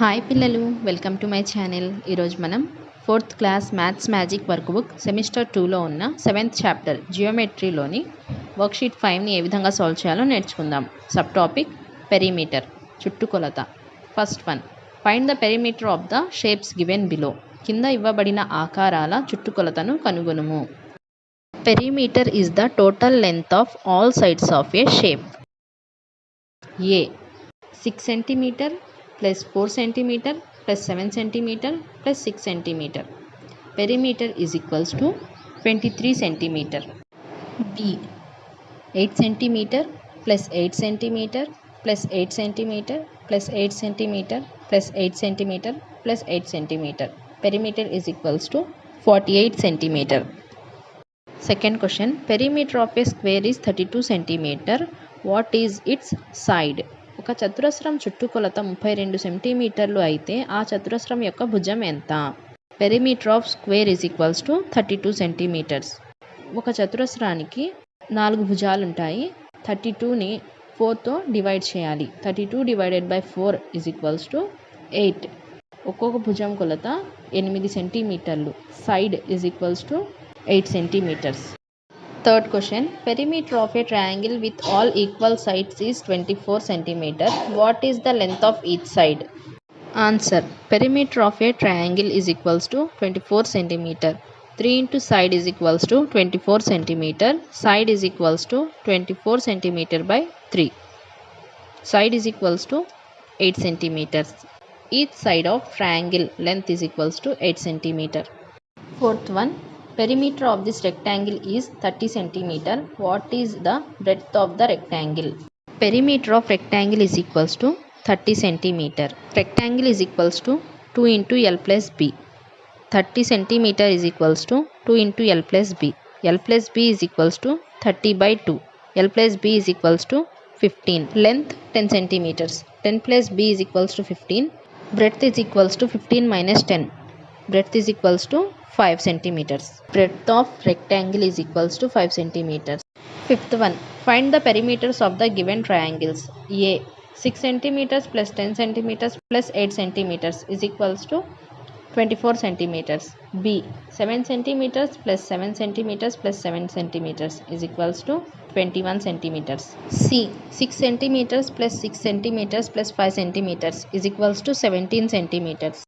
Hi పిల్లలు, welcome to my channel. ఈరోజు మనం 4th class maths magic work book semester 2లో ఉన్న 7th చాప్టర్ జియోమెట్రీలోని వర్క్షీట్ 5ని ఏ విధంగా సాల్వ్ చేయాలో నేర్చుకుందాం. సబ్ టాపిక్ పెరిమీటర్, చుట్టుకొలత. First one, find the perimeter of the shapes given below. కింద ఇవ్వబడిన ఆకారాల చుట్టుకొలతను కనుగొనుము. Perimeter is the total length of all sides of a shape. A 6 cm plus 4 cm plus 7 cm plus 6 cm. Perimeter is equals to 23 cm. B 8 cm plus 8 cm plus 8 cm plus 8 cm plus 8 cm plus 8 cm. Perimeter is equals to 48 cm. Second question, perimeter of a square is 32 cm. What is its side? ఒక చతురస్రం చుట్టుకొలత 32 సెంటీమీటర్లు అయితే ఆ చతురస్రం యొక్క భుజం ఎంత? Perimeter of square is equals to 32 centimetres. ఒక చతురస్రానికి 4 భుజాలు ఉంటాయి. 32ని 4తో డివైడ్ చేయాలి. 32 divided by 4 is equals to 8. ఒక్కొక్క భుజం కొలత 8 సెంటీమీటర్లు. Side is equals to 8 centimetres. Third question, perimeter of a triangle with all equal sides is 24 cm. What is the length of each side? Answer, perimeter of a triangle is equals to 24 cm. 3 into side is equals to 24 cm. Side is equals to 24 cm by 3. Side is equals to 8 cm. Each side of triangle length is equals to 8 cm. Fourth one, perimeter of this rectangle is 30 cm. What is the breadth of the rectangle? Perimeter of rectangle is equals to 30 cm. Rectangle is equals to 2 into L plus B. 30 cm is equals to 2 into L plus B. L plus B is equals to 30 by 2. L plus B is equals to 15. Length 10 cm. 10 plus B is equals to 15. Breadth is equals to 15 minus 10. Breadth is equals to 5 centimeters. Breadth of rectangle is equals to 5 centimeters. Fifth one, find the perimeters of the given triangles. A 6 centimeters plus 10 centimeters plus 8 centimeters is equals to 24 centimeters. B 7 centimeters plus 7 centimeters plus 7 centimeters is equals to 21 centimeters. C 6 centimeters plus 6 centimeters plus 5 centimeters is equals to 17 centimeters.